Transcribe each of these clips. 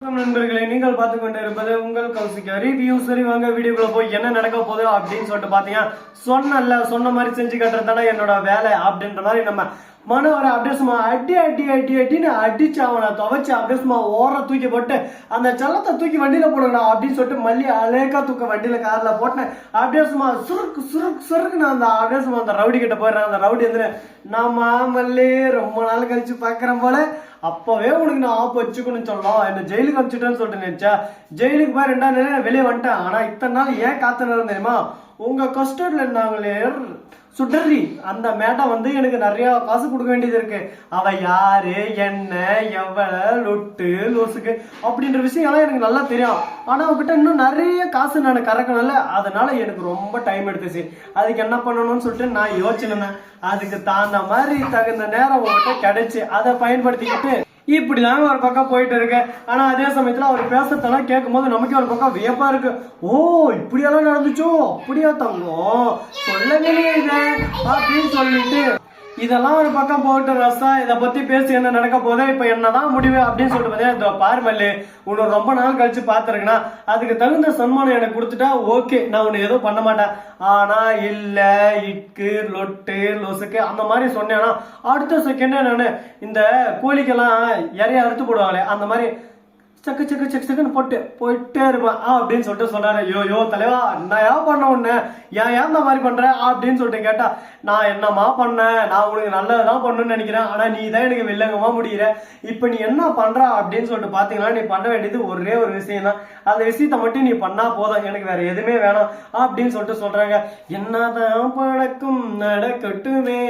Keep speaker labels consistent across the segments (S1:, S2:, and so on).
S1: நண்பர்களை நீங்கள் பார்த்து கொண்டு இருப்பது உங்கள் கௌசிகா ரிவ்யூ. சரி வாங்க வீடியோக்குள்ள போய் என்ன நடக்க போகுது அப்படின்னு சொல்லிட்டு பாத்தீங்கன்னா சொன்ன மாதிரி செஞ்சு கட்டுறதுதானே என்னோட வேலை அப்படின்ற மாதிரி நம்ம மனு வர அப்படியே சும்மா அடின்னு அடிச்சு அவனை துவைச்சு அப்படியே சும்மா ஓர தூக்கி போட்டு அந்த செல்லத்தை தூக்கி வண்டியில போடுங்கடா அப்படின்னு சொல்லிட்டு மல்லி அலேக்கா தூக்க வண்டியில கார்ல போட்டேன். அப்படியே சும்மா சுருக்கு நான் அந்த அப்படியே சும்மா அந்த ரவுடி கிட்ட போயிடுறேன். அந்த ரவுடி வந்து நான் மல்லி ரொம்ப நாள் கழிச்சு பாக்குறேன் போல, அப்பவே உனக்கு நான் ஆப்பு வச்சுக்கணும்னு சொல்லலாம், என்ன ஜெயிலுக்கு அனுப்பிச்சுட்டேன்னு சொல்லிட்டு நினைச்சா ஜெயிலுக்கு போய் 2 நாள் வெளியே வந்துட்டேன். ஆனா இத்தனை நாள் ஏன் காத்து நேரம் தெரியுமா? உங்க கஸ்டர்ட்ல இருந்தாங்களே சுடரி அந்த மேடம் வந்து எனக்கு நிறைய காசு கொடுக்க வேண்டியது இருக்கு. அவ யாரு என்ன எவ்வளவு லொட்டு லோசுக்கு அப்படின்ற விஷயம் எல்லாம் எனக்கு நல்லா தெரியும். ஆனா அவகிட்ட இன்னும் நிறைய காசு நான் கறக்கணும்ல, அதனால எனக்கு ரொம்ப டைம் எடுத்துச்சு. அதுக்கு என்ன பண்ணணும்னு சொல்லிட்டு நான் யோசிச்சிருந்தேன். அதுக்கு தகுந்த நேரம் உங்ககிட்ட கிடைச்சு அதை பயன்படுத்திக்கிட்டு இப்படிதாங்க ஒரு பக்கம் போயிட்டு இருக்கு. ஆனா அதே சமயத்துல அவர் பேசுறதெல்லாம் கேட்கும் போது நமக்கு ஒரு பக்கம் வியப்பா இருக்கு. ஓ இப்படியெல்லாம் நடந்துச்சோ, அப்படியா தங்கம் சொல்லலையே இத அப்படின்னு சொல்லிட்டு இதெல்லாம் ஒரு பக்கம் போட்டு ரசா இதை பத்தி பேசி என்ன நடக்க போதே இப்ப என்னதான் முடிவு அப்படின்னு சொல்லிட்டு பார்த்தீங்கன்னா பாருமல்லு உன்னை ரொம்ப நாள் கழிச்சு பாத்துருக்கேன்னா அதுக்கு தகுந்த சன்மானம் எனக்கு கொடுத்துட்டா ஓகே, நான் உன்னை எதுவும் பண்ண மாட்டேன். ஆனா இல்ல இட்கு லொட்டு லொசுக்கு அந்த மாதிரி சொன்னேன்னா அடுத்த செகண்ட் நானு இந்த கோழிக்கெல்லாம் இறைய அறுத்து போடுவாங்களே அந்த மாதிரி சக்குன்னு போயிட்டே இருப்பேன் அப்படின்னு சொல்லிட்டு சொல்றாரு. யோ தலைவா நான் ஏன் பண்ண உன்ன ஏன் இந்த மாதிரி பண்ற அப்படின்னு சொல்லிட்டு கேட்டா நான் என்னமா பண்ணேன், நான் உனக்கு நல்லதான் பண்ணணும்னு நினைக்கிறேன், ஆனா நீ தான் எனக்கு வில்லங்கமா முடிகிற. இப்ப நீ என்ன பண்ற அப்படின்னு சொல்லிட்டு பாத்தீங்கன்னா நீ பண்ண வேண்டியது ஒரே ஒரு விஷயம் தான், அந்த விஷயத்த மட்டும் நீ பண்ணா போதும், எனக்கு வேற எதுவுமே வேணாம் அப்படின்னு சொல்லிட்டு சொல்றாங்க. என்னதான் பழக்கம் நடக்கட்டுமே,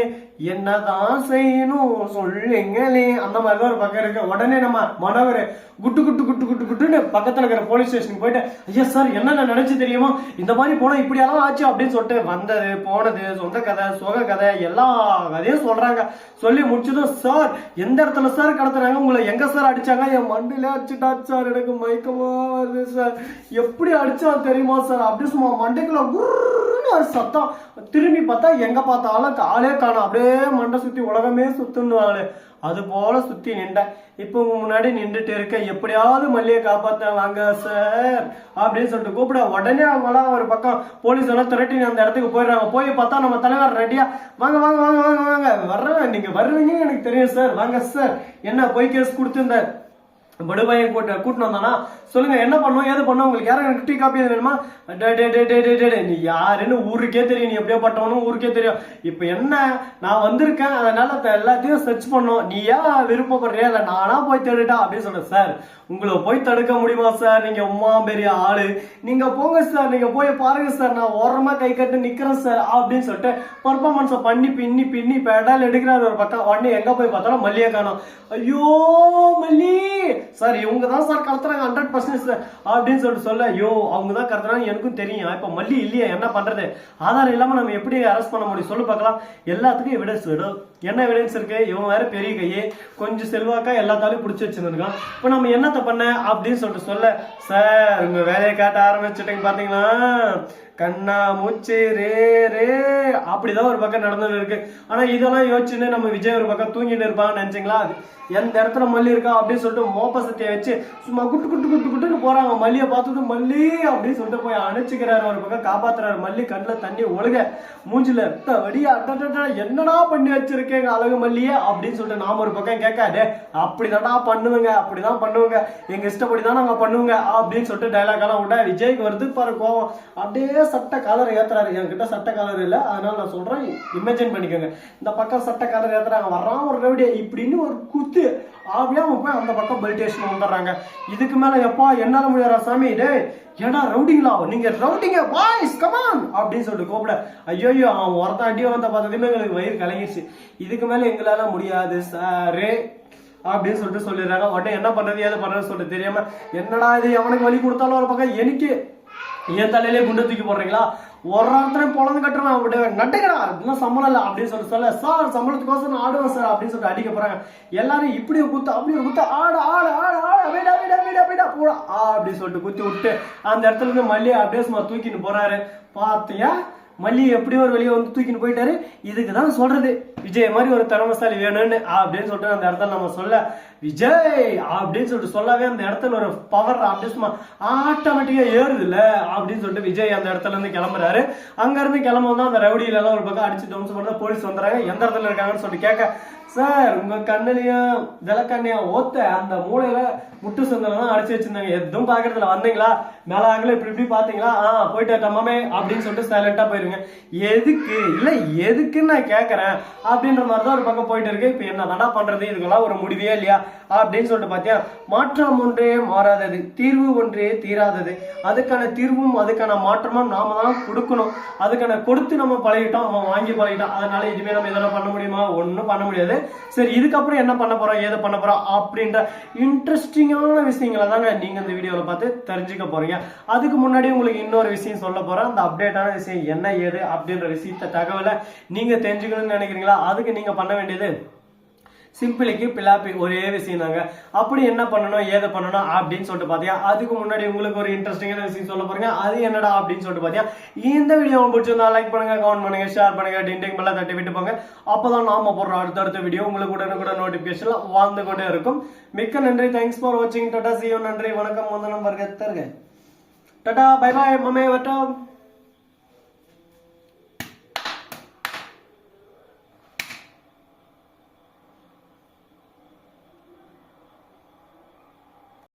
S1: என்னதான் செய்யணும் சொல்லுங்களே அந்த மாதிரிதான் ஒரு பக்கம் இருக்கு. உடனே நம்ம மனவர் குட்டுன்னு பக்கத்துல இருக்கிற போலீஸ் ஸ்டேஷனுக்கு போயிட்டு ஐயா சார் என்ன நினைச்சு தெரியுமா, இந்த மாதிரி போனா இப்படியெல்லாம் ஆச்சு அப்படின்னு சொல்லிட்டு வந்தது போனது சொந்த கதை சோக கதை எல்லா கதையும் சொல்றாங்க. சொல்லி முடிச்சதும் சார் எந்த இடத்துல சார் கடத்துறாங்க, உங்களை எங்க சார் அடிச்சாங்க, என் மண்டில அடிச்சுட்டா சார், எனக்கு மயக்கமா வருது சார், எப்படி அடிச்சா தெரியுமா சார் அப்படி சும்மா மண்டைக்குள்ள ஒரு சத்தம். திரும்பி பார்த்தா எங்க பார்த்தாலும் காலே காணும், அப்படியே மண்டை சுத்தி உலகமே சுத்துன்னு அது போல சுத்தி நின்ற. இப்ப உங்க முன்னாடி நின்றுட்டு இருக்க, எப்படியாவது மல்லியை காப்பாத்த வாங்க சார் அப்படின்னு சொல்லிட்டு கூப்பிட உடனே அவங்களாம் ஒரு பக்கம் போலீஸ் எல்லாம் திரட்டி அந்த இடத்துக்கு போயிடுறாங்க. போய் பார்த்தா நம்ம தலைவர் ரெடியா வாங்க வாங்க வாங்க வாங்க வாங்க வர்றேன், நீங்க வருவீங்க எனக்கு தெரியும் சார், வாங்க சார் என்ன பொய் கேஸ் கொடுத்துருந்த படுபாயம் கூட்டின்னு வந்தானா சொல்லுங்க என்ன பண்ணும் ஏது பண்ணும், உங்களுக்கு யாரும் எனக்கு டீ காப்பி வேணுமா, நீ யாருன்னு ஊருக்கே தெரியும், நீ எப்படியோ பட்டவனும் ஊருக்கே தெரியும். இப்ப என்ன நான் வந்திருக்கேன் அதனால எல்லாத்தையும் சர்ச் பண்ணோம், நீ ஏன் விருப்பப்படுறியா இல்ல நானா போய் தேடுட்டா அப்படின்னு சொல்றேன். சார் உங்களை போய் தடுக்க முடியுமா சார், நீங்க உமா பெரிய ஆளு, நீங்க போங்க சார், நீங்க போய் பாருங்க சார், நான் ஓரமா கை கட்டு நிக்கிறேன் சார் அப்படின்னு சொல்லிட்டு பர்ஃபார்மன்ஸை பண்ணி பின்னி பெடால் எடுக்கிறாரு ஒரு பக்கம். உடனே எங்க போய் பார்த்தாலும் மல்லியை காணும். ஐயோ மல்லி சார் இவங்க தான் சார் கடத்துறாங்க 100% சார் அப்படின்னு சொல்லிட்டு சொல்ல, ஐயோ அவங்க தான் கடத்துறாங்க எனக்கும் தெரியும், இப்ப மல்லி இல்லையா என்ன பண்றது, ஆதாரம் இல்லாம நம்ம எப்படி அரெஸ்ட் பண்ண முடியும் சொல்லு பார்க்கலாம். எல்லாத்துக்கும் எவிடன்ஸ் வேணும். என்ன எவிடன்ஸ் இருக்கு, இவன் வேற பெரிய கையே கொஞ்சம் செல்வாக்கா எல்லாத்தாலையும் பிடிச்சி வச்சிருந்துருக்கான், இப்ப நம்ம என்னத்த பண்ண அப்படின்னு சொல்லிட்டு சொல்ல, சார் உங்க வேலையை காட்ட ஆரம்பிச்சுட்டீங்க பாத்தீங்களா, கண்ணா மூச்சு ரே ரே அப்படிதான் ஒரு பக்கம் நடந்துட்டு இருக்கு. ஆனா இதெல்லாம் யோசிச்சுன்னு நம்ம விஜய் ஒரு பக்கம் தூங்கிட்டு இருப்பாங்கன்னு நினைச்சீங்களா, எந்த இடத்துல மல்லி இருக்கா அப்படின்னு சொல்லிட்டு மோப்ப சத்தியை வச்சு சும்மா குட்டுன்னு போறாங்க. மல்லியை பார்த்துட்டு மல்லி அப்படின்னு சொல்லிட்டு போய் அணைச்சிக்கிறாரு, ஒரு பக்கம் காப்பாத்துறாரு. மல்லி கண்ணில் தண்ணி ஒழுக மூஞ்சில வடியா என்னடா பண்ணி வச்சிருக்கேங்க அழகு மல்லியே அப்படின்னு சொல்லிட்டு நாம ஒரு பக்கம் கேட்காது, அப்படிதான்டா பண்ணுவேங்க அப்படிதான் பண்ணுவாங்க எங்க இஷ்டப்படிதான் நாங்க பண்ணுவோங்க அப்படின்னு சொல்லிட்டு டைலாக் எல்லாம் விட்டா விஜய்க்கு வருது பாரு கோவம். அப்படியே சட்ட காலர் ஏத்துறாரு, என்கிட்ட சட்ட காலர் இல்ல அதனால நான் சொல்றேன் இமேஜின் பண்ணிக்கோங்க, இந்த பக்கம் சட்ட காலர் ஏத்துறாங்க, வர்றான் ஒரு ரவுடியா இப்படின்னு ஒரு குத்து அப்படியே அவன் போய் அந்த பக்கம் பெல்டேஷன் வந்துடுறாங்க. இதுக்கு மேல எப்பா என்னால முடியாத சாமி டே ஏடா ரவுடிங்களா நீங்க ரவுடிங்க பாய்ஸ் கமான் அப்படின்னு சொல்லிட்டு கூப்பிட, ஐயோ அவன் ஒருத்த அடியோ வந்த பார்த்ததுமே எங்களுக்கு வயிறு கலங்கிடுச்சு, இதுக்கு மேல எங்களால முடியாது சாரு அப்படின்னு சொல்லிட்டு சொல்லிடுறாங்க. உடனே என்ன பண்றது ஏது பண்றது சொல்லிட்டு தெரியாம என்னடா இது எவனுக்கு வலி கொடுத்தாலும் ஒரு பக்கம் எனக்கு என் தலையிலே குண்டை தூக்கி போடுறீங்களா, ஒரு ஒருத்தரையும் பொழந்து கட்டுறேன் நட்டுக்கிறா இன்னும் சம்பளம் இல்லை அப்படின்னு சொல்ல சார் சம்பளத்துக்கோசம் நான் ஆடுவேன் சார் அப்படின்னு சொல்லிட்டு அடிக்க போறாங்க. எல்லாரும் இப்படி ஒரு குத்து அப்படி ஒரு குத்து ஆடு ஆடு ஆடு ஆடு வீடா போடா அப்படின்னு சொல்லிட்டு குத்தி விட்டு அந்த இடத்துல இருந்து மல்லியை அப்படியே சும்மா தூக்கின்னு போறாரு. பார்த்தியா மல்லி எப்படியோ ஒரு வெளியே வந்து தூக்கின்னு போயிட்டாரு. இதுக்குதான் சொல்றது விஜய் மாதிரி ஒரு திறமசாலி வேணும்னு அப்படின்னு சொல்லிட்டு அந்த இடத்துல நம்ம சொல்ல விஜய் அப்படின்னு சொல்லிட்டு சொல்லவே அந்த இடத்துல ஒரு பவர் அப்படியே சும்மா ஆட்டோமேட்டிக்கா ஏறுது இல்ல அப்படின்னு சொல்லிட்டு விஜய் அந்த இடத்துல இருந்து கிளம்புறாரு. அங்க இருந்து கிளம்பும் தான் அந்த ரவுடியில எல்லாம் ஒரு பக்கம் அடிச்சு தம்சம் பண்ண போலீஸ் வந்துறாங்க. எந்த இடத்துல இருக்காங்கன்னு சொல்லிட்டு கேட்க, சார் உங்க கண்ணுலயும் விளக்கண்ணியா ஓத்த அந்த மூளையில முட்டு சந்தல தான் அடிச்சு வச்சிருந்தாங்க, எதுவும் பாக்குறதுல வந்தீங்களா, மேல ஆகல இப்படி இப்படி பாத்தீங்களா, போயிட்டு தம்மாமே அப்படின்னு சொல்லிட்டு சைலண்டா போயிருங்க. எதுக்கு இல்ல எதுக்குன்னு நான் கேக்குறேன் அப்படின்ற மாதிரிதான் ஒரு பக்கம் போயிட்டு இருக்கு. இப்ப என்ன பண்றது, இதுக்கெல்லாம் ஒரு முடிவே இல்லையா அப்படின்னு சொல்லிட்டு பாத்தியா, மாற்றம் ஒன்றே மாறாதது, தீர்வு ஒன்றே தீராதது, அதுக்கான தீர்வும் அதுக்கான மாற்றமும் நாம தான் கொடுக்கணும். அதுக்கான கொடுத்து நம்ம பழகிட்டோம், அவன் வாங்கி பழகிட்டோம். அதனால இதுவே நம்ம இதெல்லாம் பண்ண முடியுமா, ஒன்னும் பண்ண முடியாது. சரி இதுக்கப்புறம் என்ன பண்ண போறோம், ஏது பண்ண போறோம் அப்படின்ற இன்ட்ரெஸ்டிங்கான விஷயங்களை தாங்க நீங்க இந்த வீடியோல பார்த்து தெரிஞ்சுக்க போறீங்க. அதுக்கு முன்னாடி உங்களுக்கு இன்னொரு விஷயம் சொல்ல போறேன். அந்த அப்டேட்டான விஷயம் என்ன ஏது அப்படின்ற விஷயத்த தகவலை நீங்க தெரிஞ்சுக்கணும்னு நினைக்கிறீங்களா? அதுக்கு நீங்க பண்ண வேண்டியது சிம்பிளிக்கு பிளாப்பி ஒரே விஷயம் தாங்க. அப்படி என்ன பண்ணணும் ஏது பண்ணணும் அப்படின்னு சொல்லிட்டு பாத்தியா, அதுக்கு முன்னாடி உங்களுக்கு ஒரு இன்ட்ரெஸ்டிங்கான விஷயம் சொல்ல போறீங்க. அது என்னடா அப்படின்னு சொல்லிட்டு பாத்தியா, இந்த வீடியோ பிடிச்சிருந்தா லைக் பண்ணுங்க, கமெண்ட் பண்ணுங்க, ஷேர் பண்ணுங்க, டிண்டிங் பெல்ல தட்டி விட்டு போங்க. அப்பதான் நாம போடுற அடுத்தடுத்த வீடியோ உங்களுக்கு உடனே நோட்டிபிகேஷன்ல வாழ்ந்து கொண்டே இருக்கும். மிக்க நன்றி, தேங்க்ஸ் ஃபார் வாட்சிங். டாடா, see you, நன்றி, வணக்கம், வந்தனம், வருக தருக. டாடா, பை பாய், மமே வட்டம்.